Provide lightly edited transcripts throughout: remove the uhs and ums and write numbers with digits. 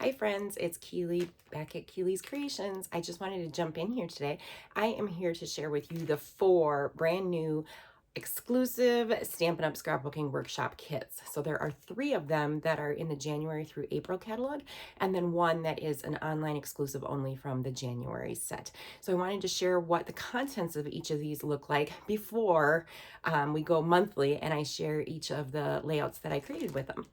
Hi friends, it's Keely back at Keely's Creations. I just wanted to jump in here today. I am here to share with you the 4 brand new exclusive Stampin' Up! Scrapbooking Workshop Kits. So there are 3 of them that are in the January through April catalog, and then 1 that is an online exclusive only from the January set. So I wanted to share what the contents of each of these look like before we go monthly and I share each of the layouts that I created with them.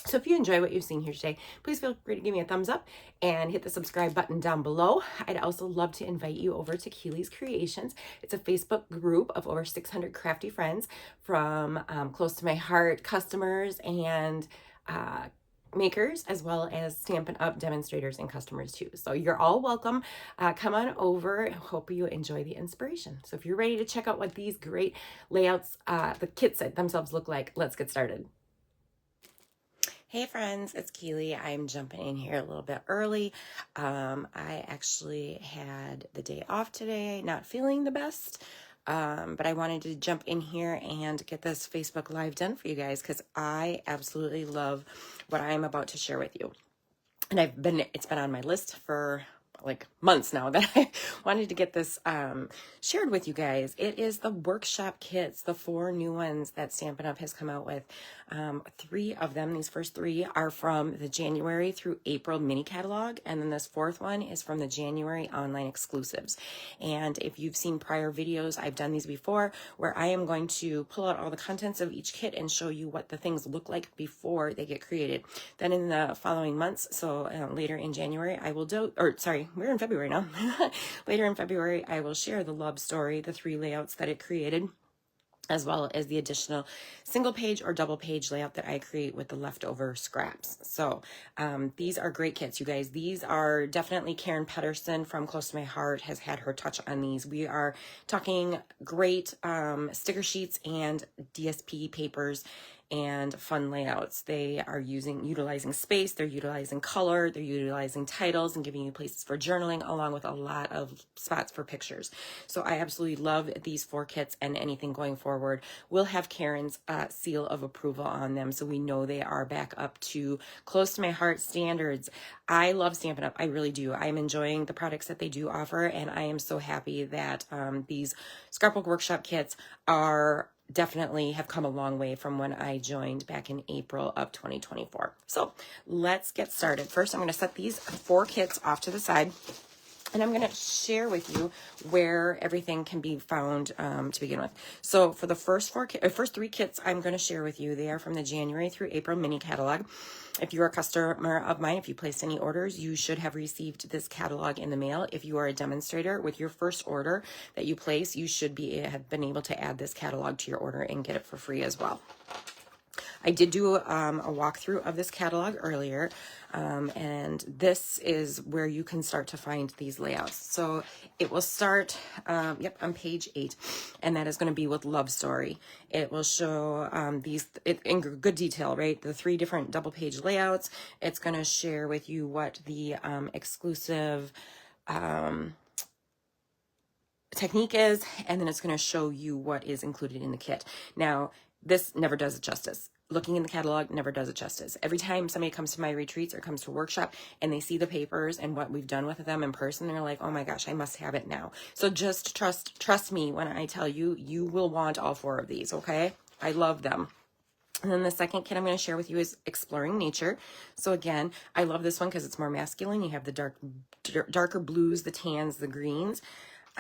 So if you enjoy what you've seen here today, please feel free to give me a thumbs up and hit the subscribe button down below. I'd also love to invite you over to Keely's Creations. It's a Facebook group of over 600 crafty friends from close to my heart customers and makers, as well as Stampin' Up! Demonstrators and customers too. So you're all welcome. Come on over. Hope you enjoy the inspiration. So if you're ready to check out what these great layouts, the kits themselves look like, let's get started. Hey friends, it's Keely. I'm jumping in here a little bit early. I actually had the day off today, not feeling the best, but I wanted to jump in here and get this Facebook Live done for you guys because I absolutely love what I'm about to share with you. And it's been on my list for like months now that I wanted to get this shared with you guys. It is the workshop kits, the 4 new ones that Stampin' Up! Has come out with. 3 of them, these first 3 are from the January through April mini catalog, and then this 4th one is from the January online exclusives. And if you've seen prior videos, I've done these before, where I am going to pull out all the contents of each kit and show you what the things look like before they get created. Then in the following months, so later in January, I will we're in February now. Later in February, I will share the love story, the 3 layouts that it created, as well as the additional single page or double page layout that I create with the leftover scraps. So these are great kits, you guys. These are definitely Karen Pedersen from Close to My Heart has had her touch on these. We are talking great sticker sheets and DSP papers and fun layouts. They are utilizing space, they're utilizing color, they're utilizing titles and giving you places for journaling, along with a lot of spots for pictures. So I absolutely love these 4 kits, and anything going forward will have Karen's seal of approval on them, so we know they are back up to Close to My Heart standards. I love Stampin' Up! I really do. I'm enjoying the products that they do offer, and I am so happy that these Scrapbook Workshop kits are definitely have come a long way from when I joined back in April of 2024. So let's get started. First, I'm going to set these 4 kits off to the side, and I'm going to share with you where everything can be found to begin with. So for the first 3 kits I'm going to share with you, they are from the January through April mini catalog. If you're a customer of mine, if you placed any orders, you should have received this catalog in the mail. If you are a demonstrator, with your first order that you place, you should have been able to add this catalog to your order and get it for free as well. I did do a walkthrough of this catalog earlier, and this is where you can start to find these layouts. So it will start, on page 8, and that is going to be with Love Story. It will show these in good detail, right? The 3 different double page layouts. It's going to share with you what the exclusive technique is, and then it's going to show you what is included in the kit. Now, this never does it justice. Looking in the catalog never does it justice. Every time somebody comes to my retreats or comes to a workshop and they see the papers and what we've done with them in person, they're like, oh my gosh, I must have it now. So just trust me when I tell you, you will want all 4 of these, okay? I love them. And then the second kit I'm going to share with you is Exploring Nature. So again, I love this one because it's more masculine. You have the darker blues, the tans, the greens.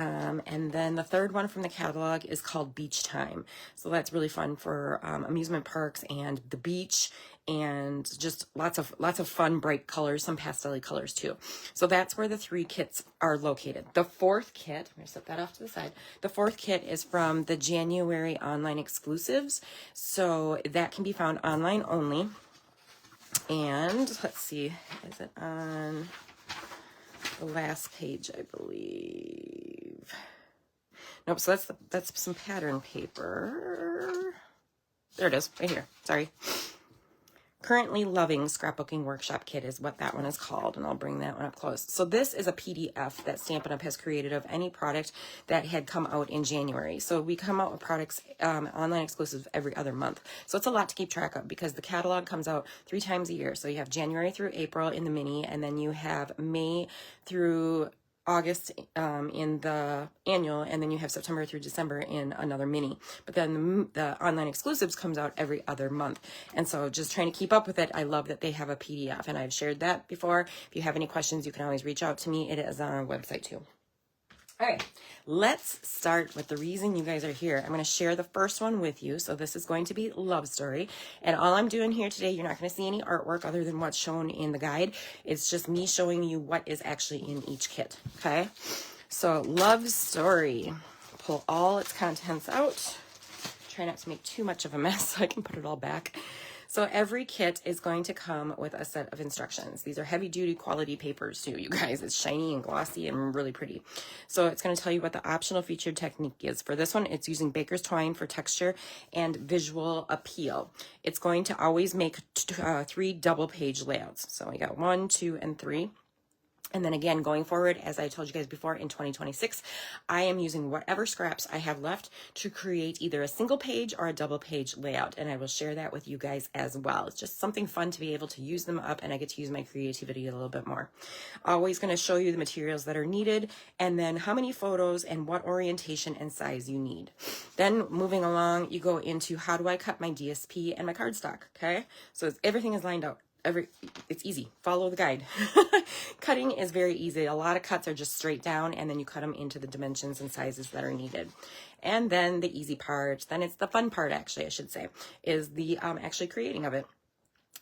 And then the 3rd one from the catalog is called Beach Time. So that's really fun for amusement parks and the beach, and just lots of fun, bright colors, some pastel colors too. So that's where the 3 kits are located. The 4th kit, I'm going to set that off to the side. The 4th kit is from the January online exclusives. So that can be found online only. And let's see, is it on the last page, I believe? Nope, so that's some pattern paper. There it is, right here. Sorry. Currently Loving Scrapbooking Workshop Kit is what that one is called, and I'll bring that one up close. So this is a PDF that Stampin' Up! Has created of any product that had come out in January. So we come out with products, online exclusives, every other month. So it's a lot to keep track of because the catalog comes out 3 times a year. So you have January through April in the mini, and then you have May through August in the annual, and then you have September through December in another mini. But then the online exclusives comes out every other month. And so just trying to keep up with it, I love that they have a PDF, and I've shared that before. If you have any questions, you can always reach out to me. It is on our website too. All right, let's start with the reason you guys are here. I'm going to share the first one with you. So this is going to be Love Story. And all I'm doing here today, you're not going to see any artwork other than what's shown in the guide. It's just me showing you what is actually in each kit, okay? So Love Story. Pull all its contents out. Try not to make too much of a mess so I can put it all back. So every kit is going to come with a set of instructions. These are heavy duty quality papers too, you guys. It's shiny and glossy and really pretty. So it's going to tell you what the optional featured technique is. For this one, it's using baker's twine for texture and visual appeal. It's going to always make 3 double page layouts. So we got 1, 2, and 3. And then again, going forward, as I told you guys before, in 2026, I am using whatever scraps I have left to create either a single page or a double page layout. And I will share that with you guys as well. It's just something fun to be able to use them up, and I get to use my creativity a little bit more. Always going to show you the materials that are needed, and then how many photos and what orientation and size you need. Then moving along, you go into how do I cut my DSP and my cardstock, okay? So everything is lined out. It's easy. Follow the guide. Cutting is very easy. A lot of cuts are just straight down, and then you cut them into the dimensions and sizes that are needed. And then the easy part, then it's the fun part, actually, I should say, is the actually creating of it.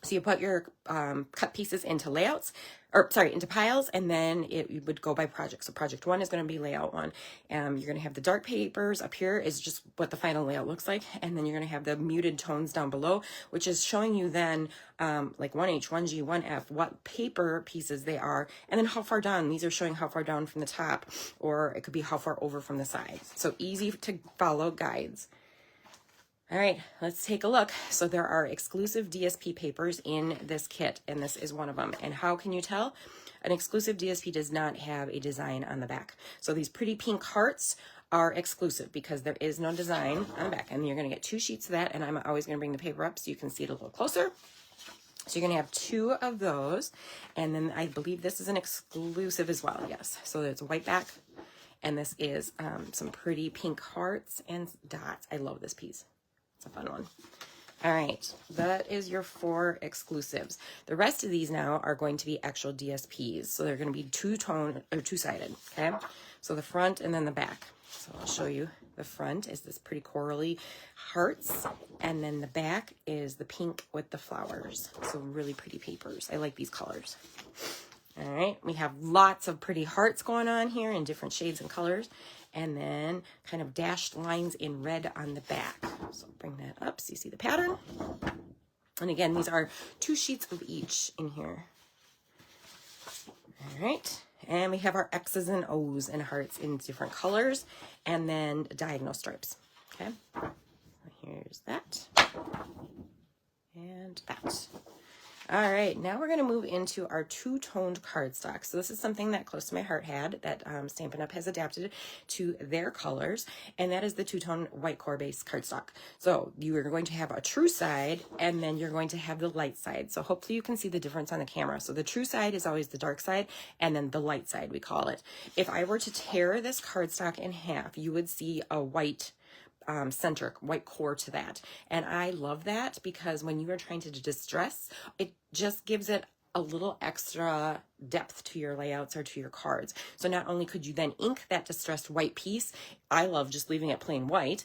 So you put your cut pieces into into piles, and then it would go by project. So project 1 is going to be layout 1. You're going to have the dark papers up here is just what the final layout looks like. And then you're going to have the muted tones down below, which is showing you then like 1H, 1G, 1F, what paper pieces they are, and then how far down. These are showing how far down from the top, or it could be how far over from the sides. So easy to follow guides. All right, let's take a look. So there are exclusive DSP papers in this kit, and this is one of them. And how can you tell? An exclusive DSP does not have a design on the back. So these pretty pink hearts are exclusive because there is no design on the back. And you're going to get 2 sheets of that, and I'm always going to bring the paper up so you can see it a little closer. So you're going to have 2 of those, and then I believe this is an exclusive as well, yes. So it's white back, and this is some pretty pink hearts and dots. I love this piece. It's a fun one. All right, that is your 4 exclusives. The rest of these now are going to be actual DSPs. So they're going to be two-tone or two-sided, okay? So the front and then the back. So I'll show you. The front is this pretty corally hearts, and then the back is the pink with the flowers. So really pretty papers. I like these colors. All right, we have lots of pretty hearts going on here in different shades and colors, and then kind of dashed lines in red on the back. So bring that up so you see the pattern. And again, these are 2 sheets of each in here. All right, and we have our X's and O's and hearts in different colors, and then diagonal stripes. Okay, here's that and that. All right, now we're going to move into our 2-toned cardstock. So this is something that Close to My Heart had that Stampin' Up! Has adapted to their colors, and that is the 2-tone white core base cardstock. So you are going to have a true side, and then you're going to have the light side. So hopefully you can see the difference on the camera. So the true side is always the dark side, and then the light side, we call it. If I were to tear this cardstock in half, you would see a white centric white core to that, and I love that because when you are trying to distress, it just gives it a little extra depth to your layouts or to your cards. So not only could you then ink that distressed white piece, I love just leaving it plain white.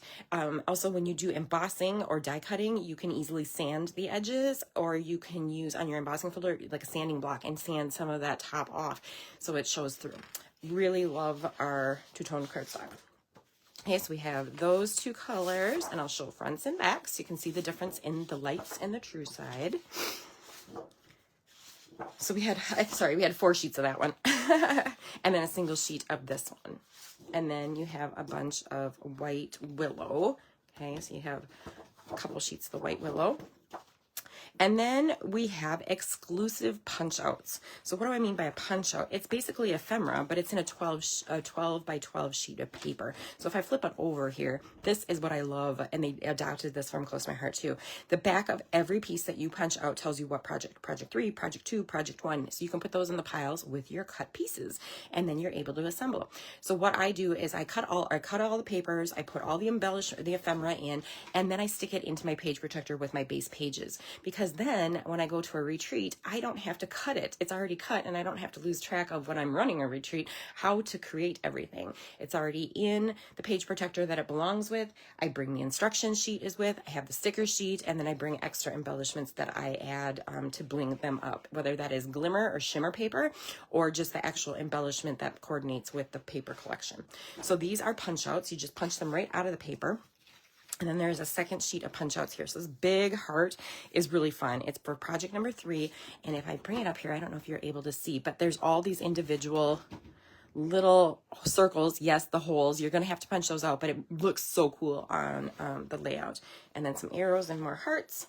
Also, when you do embossing or die cutting, you can easily sand the edges, or you can use on your embossing folder like a sanding block and sand some of that top off so it shows through. Really love our 2-tone cardstock. Okay, so we have those 2 colors, and I'll show fronts and backs so you can see the difference in the lights and the true side. So we had 4 sheets of that one, and then a single sheet of this one. And then you have a bunch of white willow. Okay, so you have a couple sheets of the white willow. And then we have exclusive punch outs. So what do I mean by a punch out? It's basically ephemera, but it's in a 12 by 12 sheet of paper. So if I flip it over here, this is what I love. And they adopted this from close to my heart too. The back of every piece that you punch out tells you what project, project 3, project 2, project 1. So you can put those in the piles with your cut pieces, and then you're able to assemble. So what I do is I cut all the papers, I put all the ephemera in, and then I stick it into my page protector with my base pages, because then when I go to a retreat, I don't have to cut it. It's already cut, and I don't have to lose track of when I'm running a retreat how to create everything. It's already in the page protector that it belongs with. I bring the instruction sheet is with, I have the sticker sheet, and then I bring extra embellishments that I add to bling them up, whether that is glimmer or shimmer paper or just the actual embellishment that coordinates with the paper collection. So these are punch outs. You just punch them right out of the paper. And then there's a second sheet of punch outs here. So this big heart is really fun. It's for project number 3. And if I bring it up here, I don't know if you're able to see, but there's all these individual little circles. Yes, the holes. You're going to have to punch those out, but it looks so cool on the layout. And then some arrows and more hearts.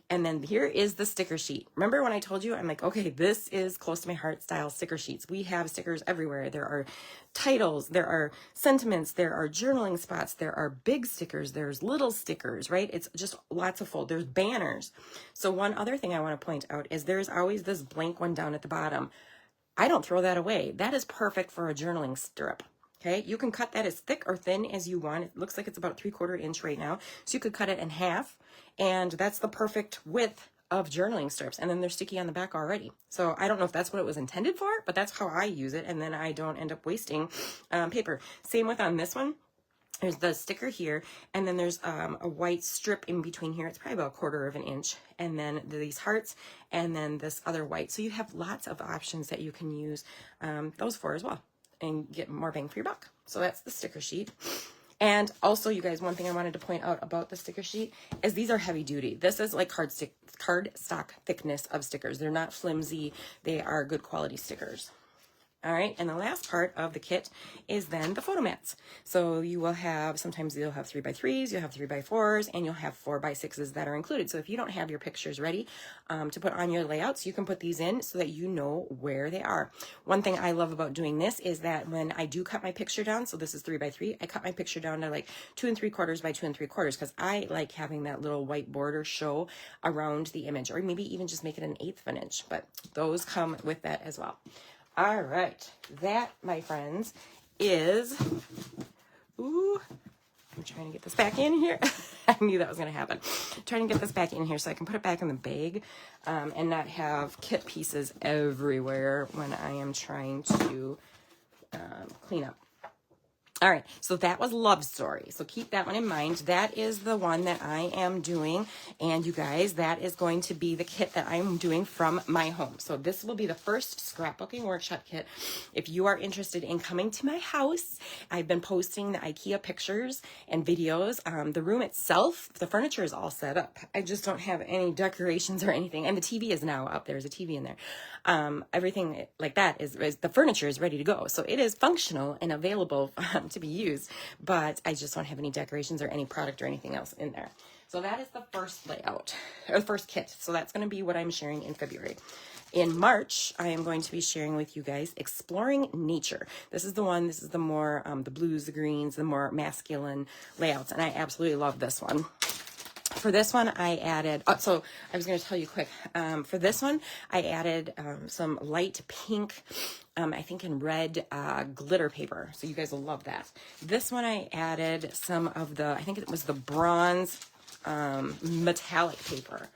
And then here is the sticker sheet. Remember when I told you, I'm like, okay, this is close to my heart style sticker sheets. We have stickers everywhere. There are titles, there are sentiments, there are journaling spots, there are big stickers, there's little stickers, right? It's just lots of fold. There's banners. So one other thing I want to point out is there's always this blank one down at the bottom. I don't throw that away. That is perfect for a journaling strip. Okay, you can cut that as thick or thin as you want. It looks like it's about 3/4 inch right now. So you could cut it in half, and that's the perfect width of journaling strips. And then they're sticky on the back already. So I don't know if that's what it was intended for, but that's how I use it. And then I don't end up wasting paper. Same with on this one. There's the sticker here, and then there's a white strip in between here. It's probably about 1/4 inch. And then these hearts, and then this other white. So you have lots of options that you can use those for as well, and get more bang for your buck. So that's the sticker sheet. And also, you guys, one thing I wanted to point out about the sticker sheet is these are heavy duty. This is like cardstock thickness of stickers. They're not flimsy. They are good quality stickers. All right, and the last part of the kit is then the photo mats. So you will have, sometimes you'll have 3x3s, you'll have 3x4s, and you'll have 4x6s that are included. So if you don't have your pictures ready to put on your layouts, you can put these in so that you know where they are. One thing I love about doing this is that when I do cut my picture down, so this is 3x3, I cut my picture down to like 2 3/4 by 2 3/4 because I like having that little white border show around the image, or maybe even just make it an 1/8 of an inch, but those come with that as well. All right, that, my friends, is, ooh, I'm trying to get this back in here. I knew that was going to happen. I'm trying to get this back in here so I can put it back in the bag and not have kit pieces everywhere when I am trying to clean up. All right, so that was Love Story. So keep that one in mind. That is the one that I am doing. And you guys, that is going to be the kit that I'm doing from my home. So this will be the first scrapbooking workshop kit. If you are interested in coming to my house, I've been posting the IKEA pictures and videos. The room itself, the furniture is all set up. I just don't have any decorations or anything. And the TV is now up. There's a TV in there. Everything like that is the furniture is ready to go. So it is functional and available to be used, but I just don't have any decorations or any product or anything else in there. So that is the first layout, or the first kit. So that's going to be what I'm sharing in February. In March, I am going to be sharing with you guys Exploring Nature. This is the one, this is the more, the blues, the greens, the more masculine layouts, and I absolutely love this one. For this one, I added, so I was going to tell you quick, for this one, I added some light pink, I think in red glitter paper. So you guys will love that. This one, I added some of the, I think it was the bronze metallic paper.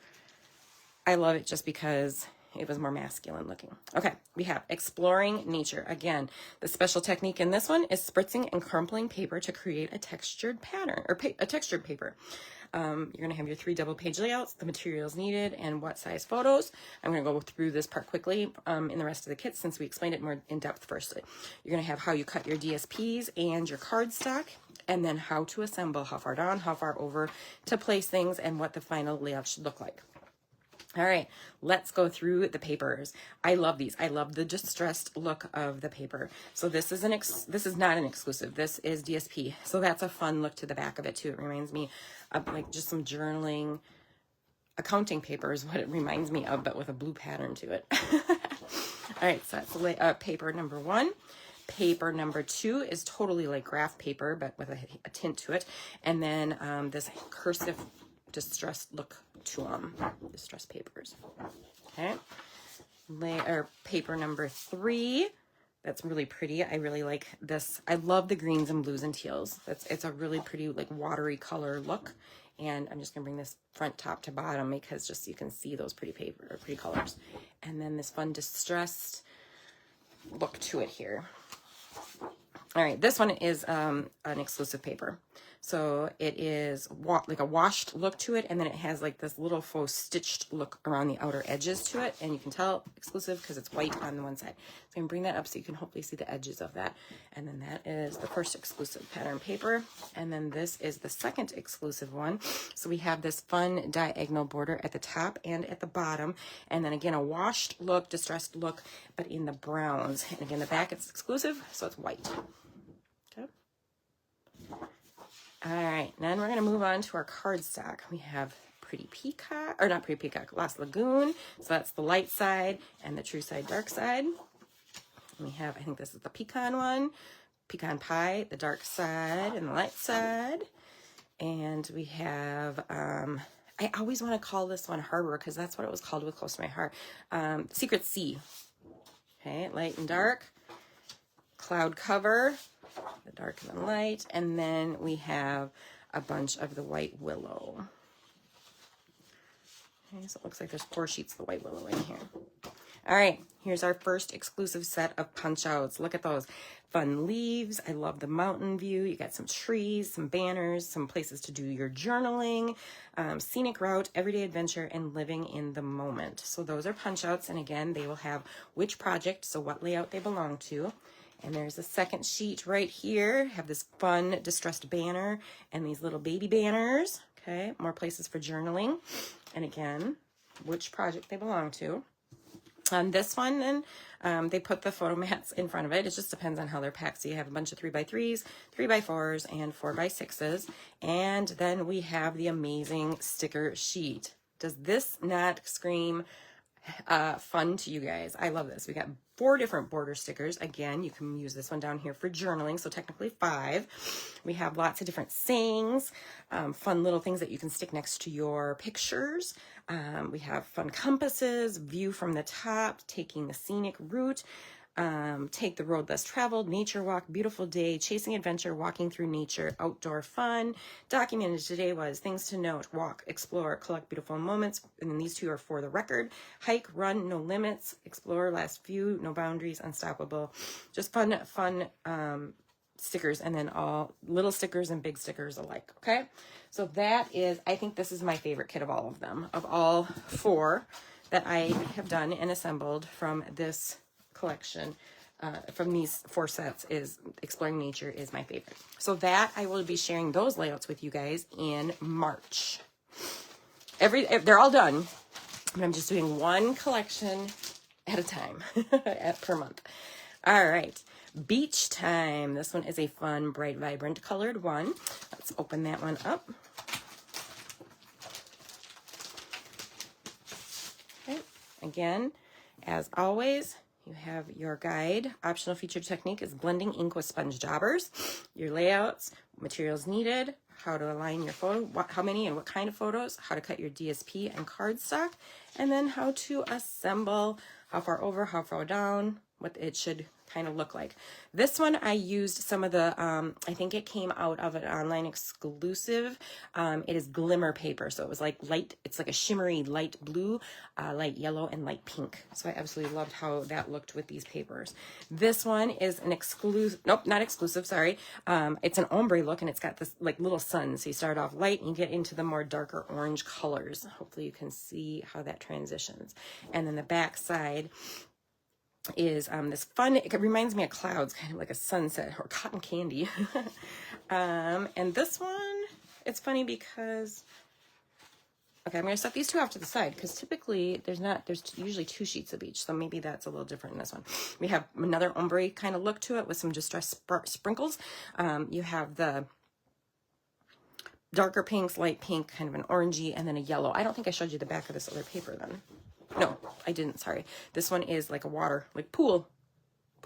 I love it just because it was more masculine looking. Okay, we have Exploring Nature. Again, the special technique in this one is spritzing and crumpling paper to create a textured pattern, or a textured paper. You're going to have your 3 double page layouts, the materials needed, and what size photos. I'm going to go through this part quickly in the rest of the kit since we explained it more in depth first. You're going to have how you cut your DSPs and your cardstock, and then how to assemble, how far down, how far over to place things, and what the final layout should look like. All right, let's go through the papers. I love these. I love the distressed look of the paper. So this is this is not an exclusive. This is DSP. So that's a fun look to the back of it too. It reminds me of like just some journaling accounting paper is what it reminds me of, but with a blue pattern to it. All right, so that's paper number 1. Paper number 2 is totally like graph paper, but with a tint to it. And then this cursive distressed look to them, distressed papers. Okay, paper number 3. That's really pretty. I really like this. I love the greens and blues and teals. It's a really pretty like watery color look. And I'm just gonna bring this front top to bottom because just so you can see those pretty colors. And then this fun distressed look to it here. All right, this one is an exclusive paper. So it is like a washed look to it, and then it has like this little faux stitched look around the outer edges to it, and you can tell exclusive because it's white on the one side. So I'm gonna bring that up so you can hopefully see the edges of that. And then that is the first exclusive pattern paper, and then this is the second exclusive one. So we have this fun diagonal border at the top and at the bottom, and then again a washed look, distressed look, but in the browns. And again, the back it's exclusive, so it's white. Okay. All right, then we're going to move on to our cardstock. We have Pretty Peacock, or not Pretty Peacock, Lost Lagoon. So that's the light side and the true side, dark side. We have, I think this is the pecan one, Pecan Pie, the dark side and the light side. And we have, I always want to call this one Harbor because that's what it was called with Close to My Heart. Secret Sea. Okay, light and dark. Cloud Cover, the dark and the light, and then we have a bunch of the White Willow. Okay, so it looks like there's 4 sheets of the White Willow in here. All right, here's our first exclusive set of punch outs. Look at those fun leaves. I love the mountain view. You got some trees, some banners, some places to do your journaling, scenic route, everyday adventure, and living in the moment. So those are punch outs, and again, they will have which project, so what layout they belong to. And there's a second sheet right here. Have this fun distressed banner and these little baby banners. Okay, more places for journaling. And again, which project they belong to. On this one, then, they put the photo mats in front of it. It just depends on how they're packed. So you have a bunch of 3x3s, 3x4s, and 4x6s. And then we have the amazing sticker sheet. Does this not scream fun to you guys? I love this. We got 4 different border stickers. Again, you can use this one down here for journaling, so technically 5. We have lots of different sayings, fun little things that you can stick next to your pictures. We have fun compasses, view from the top, taking the scenic route, take the road less traveled, nature walk, beautiful day, chasing adventure, walking through nature, outdoor fun. Documented today was things to note, walk, explore, collect beautiful moments. And then these 2 are for the record. Hike, run, no limits, explore, last view, no boundaries, unstoppable. Just fun stickers, and then all little stickers and big stickers alike. Okay. So that is, I think this is my favorite kit of all of them, of all 4 that I have done and assembled from this collection. From these 4 sets is Exploring Nature is my favorite. So that I will be sharing those layouts with you guys in March. They're all done, but I'm just doing one collection at a time per month. All right, Beach Time. This one is a fun, bright, vibrant colored one. Let's open that one up. Okay, again, as always, you have your guide. Optional featured technique is blending ink with sponge daubers. Your layouts, materials needed, how to align your photo, how many and what kind of photos, how to cut your DSP and cardstock, and then how to assemble, how far over, how far down, what it should kind of look like. This one I used some of the, I think it came out of an online exclusive. It is glimmer paper. So it was like light, it's like a shimmery light blue, light yellow, and light pink. So I absolutely loved how that looked with these papers. This one is an exclusive, nope, not exclusive, sorry. It's an ombre look, and it's got this like little sun. So you start off light and you get into the more darker orange colors. Hopefully you can see how that transitions. And then the back side is this fun, it reminds me of clouds, kind of like a sunset or cotton candy. And this one, it's funny because, okay, I'm going to set these 2 off to the side because typically there's usually 2 sheets of each. So maybe that's a little different in this one. We have another ombre kind of look to it with some distressed sprinkles. You have the darker pinks, light pink, kind of an orangey, and then a yellow. I don't think I showed you the back of this other paper then. No, I didn't, sorry. This one is like a water, like pool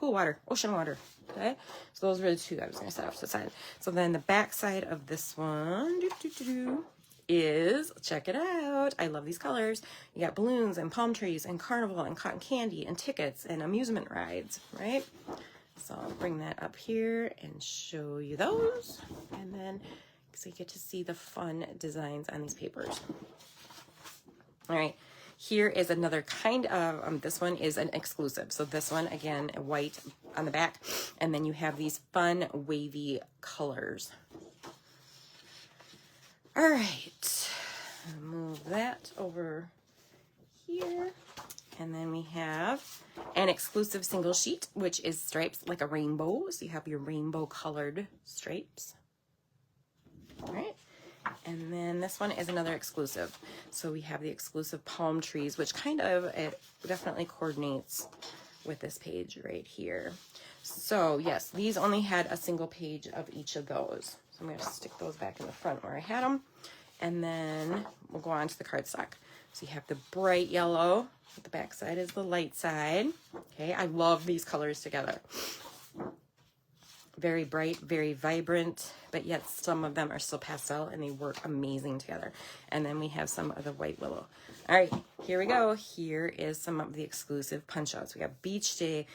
water, ocean water, okay? So those were the two I was gonna set off to the side. So then the back side of this one is, check it out. I love these colors. You got balloons and palm trees and carnival and cotton candy and tickets and amusement rides, right? So I'll bring that up here and show you those. And then, so you get to see the fun designs on these papers. All right. Here is another kind of, this one is an exclusive. So this one, again, white on the back. And then you have these fun wavy colors. All right. Move that over here. And then we have an exclusive single sheet, which is stripes like a rainbow. So you have your rainbow colored stripes. All right. And then this one is another exclusive. So we have the exclusive palm trees, which kind of, it definitely coordinates with this page right here. So yes, these only had a single page of each of those. So I'm going to stick those back in the front where I had them. And then we'll go on to the cardstock. So you have the bright yellow. The back side is the light side. Okay, I love these colors together. Very bright, very vibrant, but yet some of them are still pastel and they work amazing together. And then we have some of the white willow. All right, here we go. Here is some of the exclusive punch outs. We got beach day,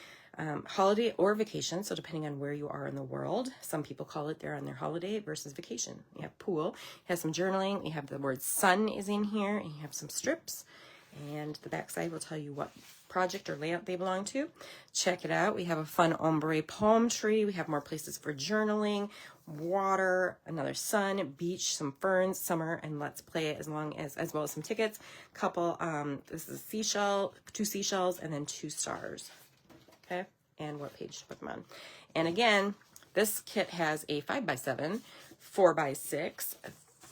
holiday or vacation. So depending on where you are in the world, some people call it they're on their holiday versus vacation. You have pool, you have some journaling, you have the word sun is in here, and you have some strips. And the back side will tell you what project or layout they belong to. Check it out. We have a fun ombre palm tree. We have more places for journaling, water, another sun, beach, some ferns, summer, and let's play it as well as some tickets. Couple, this is a seashell, 2 seashells, and then 2 stars. Okay, and what page to put them on. And again, this kit has a 5x7, 4x6,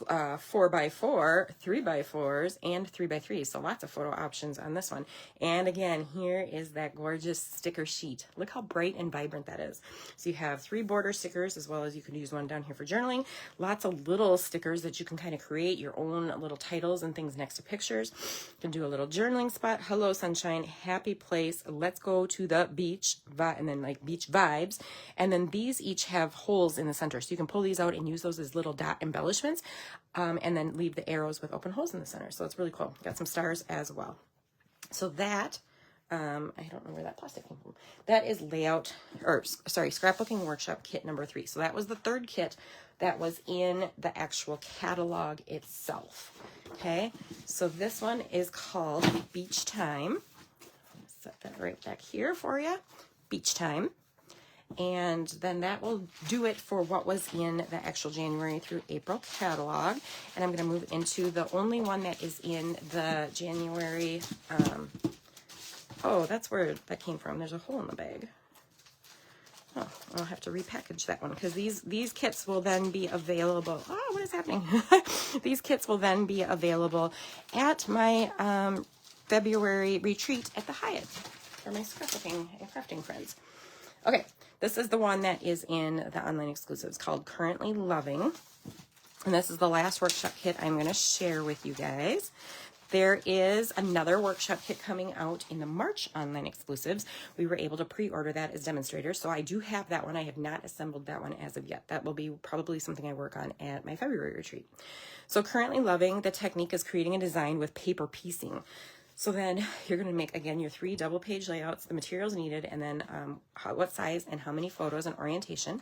4x4, 3x4s, and 3x3s. So lots of photo options on this one. And again, here is that gorgeous sticker sheet. Look how bright and vibrant that is. So you have 3 border stickers, as well as you can use one down here for journaling. Lots of little stickers that you can kind of create your own little titles and things next to pictures. You can do a little journaling spot. Hello, sunshine, happy place. Let's go to the beach, and then like beach vibes. And then these each have holes in the center. So you can pull these out and use those as little dot embellishments. And then leave the arrows with open holes in the center. So it's really cool. Got some stars as well. So that, I don't know where that plastic came from. That is Scrapbooking Workshop Kit number 3. So that was the 3rd kit that was in the actual catalog itself. Okay, so this one is called Beach Time. I'll set that right back here for you. Beach Time. And then that will do it for what was in the actual January through April catalog. And I'm going to move into the only one that is in the January. Oh, that's where that came from. There's a hole in the bag. Oh, I'll have to repackage that one because these kits will then be available. Oh, what is happening? These kits will then be available at my February retreat at the Hyatt for my scrapbooking and crafting friends. Okay, this is the one that is in the online exclusives called Currently Loving. And this is the last workshop kit I'm going to share with you guys. There is another workshop kit coming out in the March online exclusives. We were able to pre-order that as demonstrators. So I do have that one. I have not assembled that one as of yet. That will be probably something I work on at my February retreat. So Currently Loving, the technique is creating a design with paper piecing. So then you're going to make, again, your 3 double page layouts, the materials needed, and then what size and how many photos and orientation.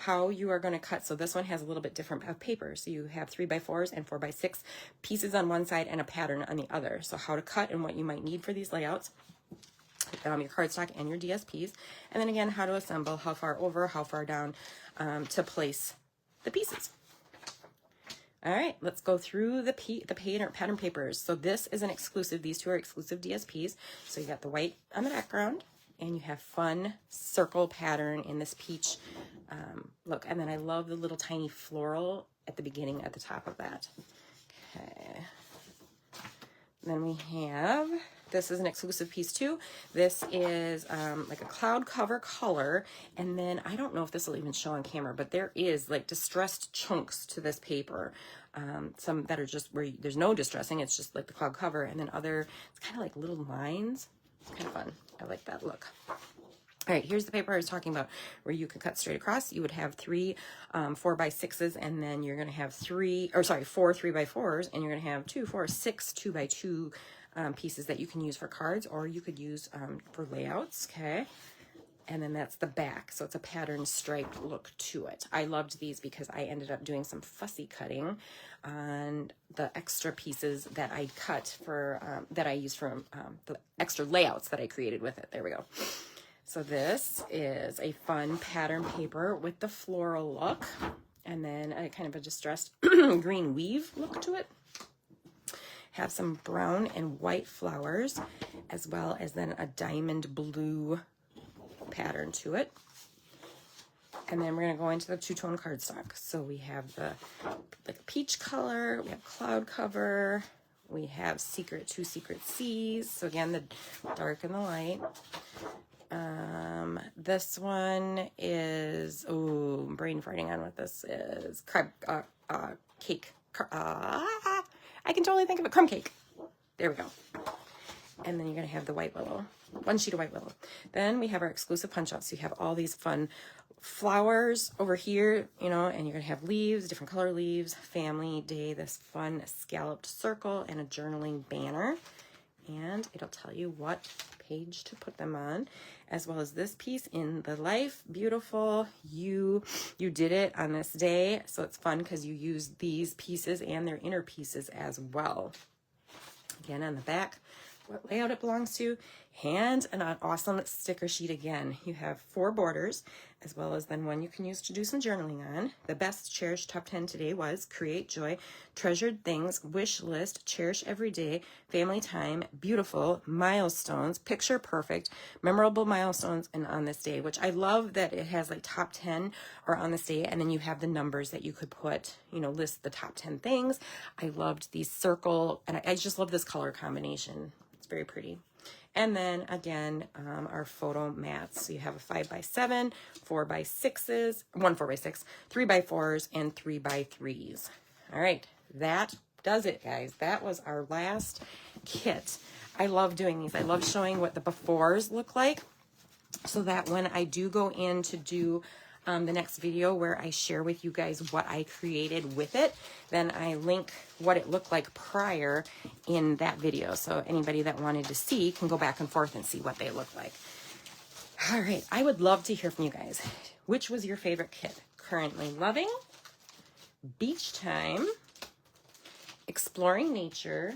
How you are going to cut. So this one has a little bit different of paper. So you have 3x4s and 4x6 pieces on one side and a pattern on the other. So how to cut and what you might need for these layouts. Your cardstock and your DSPs. And then again, how to assemble, how far over, how far down to place the pieces. All right, let's go through the pattern papers. So this is an exclusive. These 2 are exclusive DSPs. So you got the white on the background, and you have fun circle pattern in this peach look. And then I love the little tiny floral at the beginning at the top of that. Okay. Then we have This is an exclusive piece too. This is like a cloud cover color. And then I don't know if this will even show on camera, but there is like distressed chunks to this paper. Some that are just where there's no distressing. It's just like the cloud cover. And then it's kind of like little lines. It's kind of fun. I like that look. All right, here's the paper I was talking about where you could cut straight across. You would have three 4x6s, and then you're going to have four 3x4s, and you're going to have 6 2x2 pieces that you can use for cards, or you could use for layouts, okay? And then that's the back, so it's a pattern striped look to it. I loved these because I ended up doing some fussy cutting on the extra pieces that I cut for, that I used for the extra layouts that I created with it. There we go. So this is a fun pattern paper with the floral look, and then a kind of a distressed green weave look to it. Have some brown and white flowers, as well as then a diamond blue pattern to it. And then we're going to go into the two-tone cardstock. So we have the peach color, we have cloud cover, we have two secret C's. So again, the dark and the light. This one is, I'm brain farting on what this is. Cake. I can totally think of it. Crumb cake. There we go. And then you're going to have the white willow. One sheet of white willow. Then we have our exclusive punch outs. So you have all these fun flowers over here, and you're going to have leaves, different color leaves, family day, this fun scalloped circle, and a journaling banner. And it'll tell you what page to put them on, as well as this piece in the life. Beautiful. You did it on this day. So it's fun because you use these pieces and their inner pieces as well. Again, on the back, what layout it belongs to, and an awesome sticker sheet again. You have 4 borders, as well as then one you can use to do some journaling on. The best cherished top 10 today was create joy, treasured things, wish list, cherish every day, family time, beautiful, milestones, picture perfect, memorable milestones, and on this day, which I love that it has like top 10 or on this day, and then you have the numbers that you could put, list the top 10 things. I loved the circle, and I just love this color combination. It's very pretty. And then again, our photo mats. So you have a 5x7, 4x6s, 1 4x6, 3x4s, and 3x3s. All right, that does it, guys. That was our last kit. I love doing these. I love showing what the befores look like, so that when I do go in to do the next video where I share with you guys what I created with it, then I link what it looked like prior in that video. So anybody that wanted to see can go back and forth and see what they look like. All right, I would love to hear from you guys. Which was your favorite kit? Currently loving, beach time, exploring nature,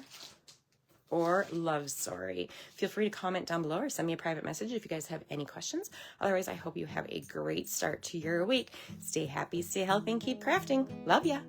or love story? Feel free to comment down below or send me a private message if you guys have any questions. Otherwise, I hope you have a great start to your week. Stay happy, stay healthy, and keep crafting. Love ya.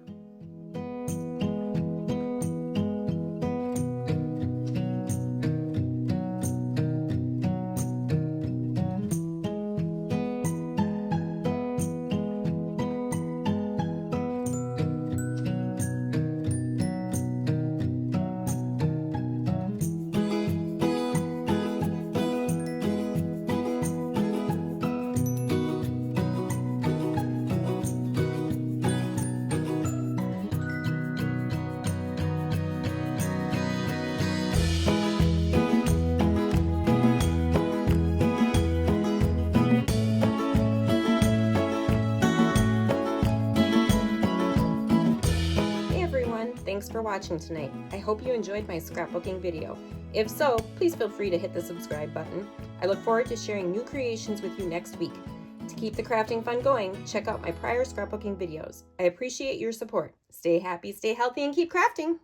Thanks for watching tonight. I hope you enjoyed my scrapbooking video. If so, please feel free to hit the subscribe button. I look forward to sharing new creations with you next week. To keep the crafting fun going, check out my prior scrapbooking videos. I appreciate your support. Stay happy, stay healthy, and keep crafting!